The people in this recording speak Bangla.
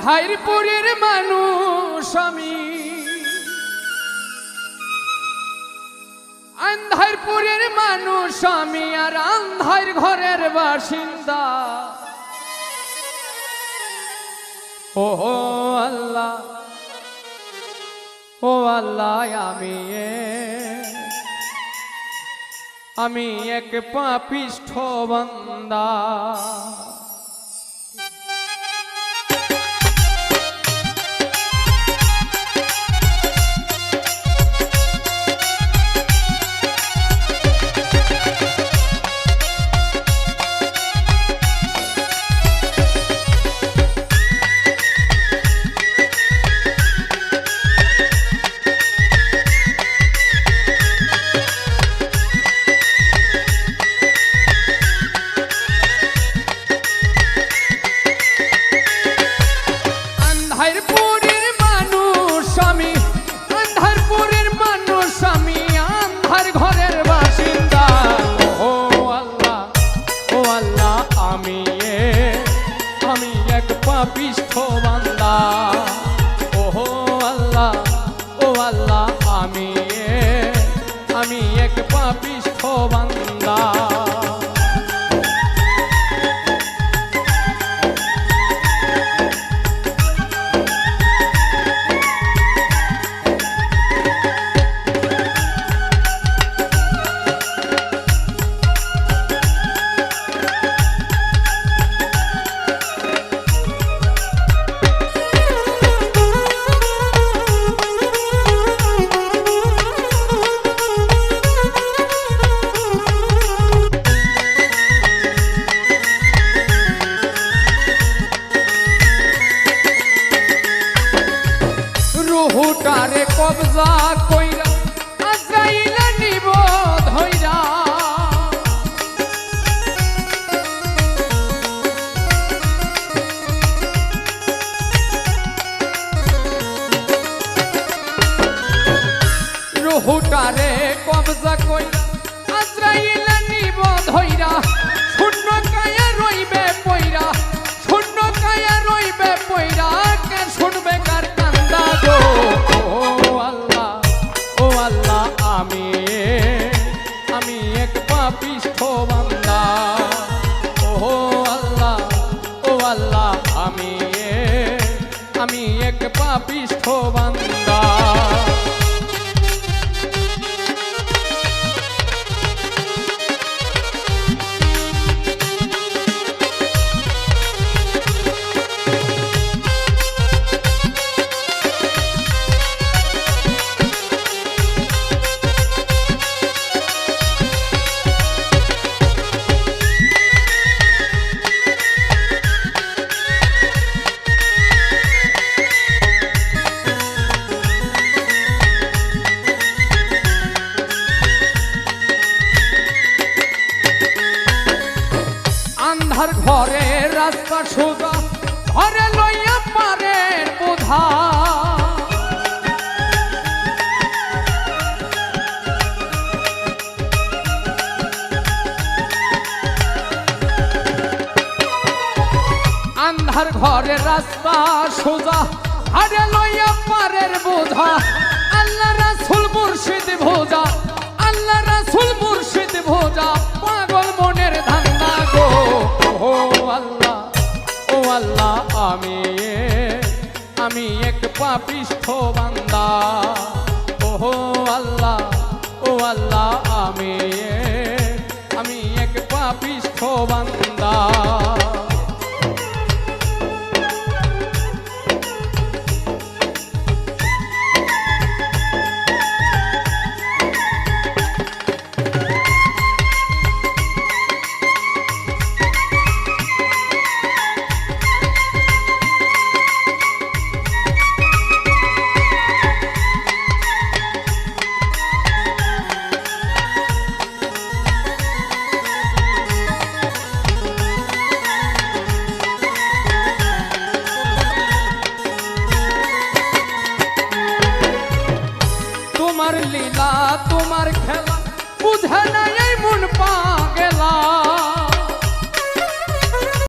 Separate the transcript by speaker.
Speaker 1: আন্ধারপুরের মানুষ আমি, আন্ধারপুরের মানুষ আমি, আর আন্ধার ঘরের বাসিন্দা। ও আল্লাহ, ও আল্লাহ, আমি এক পাপিষ্ঠ বান্দা। পাপিষ্ঠ বান্দা। ও আল্লাহ, ও আল্লাহ, আমি এক পাপিষ্ঠ বান্দা। রুহুটারে কবজা কইরা আজরাইল নিব ধইরা। রুহুটারে কবজা কইরা আজরাইল নিব ধইরা। শূন্য কায়া রইবে পয়রা, শূন্য কায়া রইবে পয়রা, কে শুনবে কার কান্দা গো। ও আল্লাহ, ও আল্লাহ, আমি এক পাপিষ্ঠ বান্দা। ও আল্লাহ, ও আল্লাহ, আমি এক পাপিষ্ঠ বান্দা। আন্ধার ঘরে রাস্তা সোজা, ঘরে লইয়া পারের বোঝা। আন্ধার ঘরে রাস্তা সোজা, ঘরে লইয়া পারের বোঝা। আল্লাহ রাসূল মুর্শিদ ভোজা, আল্লাহ রাসূল মুর্শিদ ভোজা, পাগল মনের ধান্দা গো। ও আল্লাহ, ও আল্লাহ, আমি এক পাপিষ্ঠ বান্দা। ও আল্লাহ, ও আল্লাহ, আমি এক পাপিষ্ঠ বান্দা।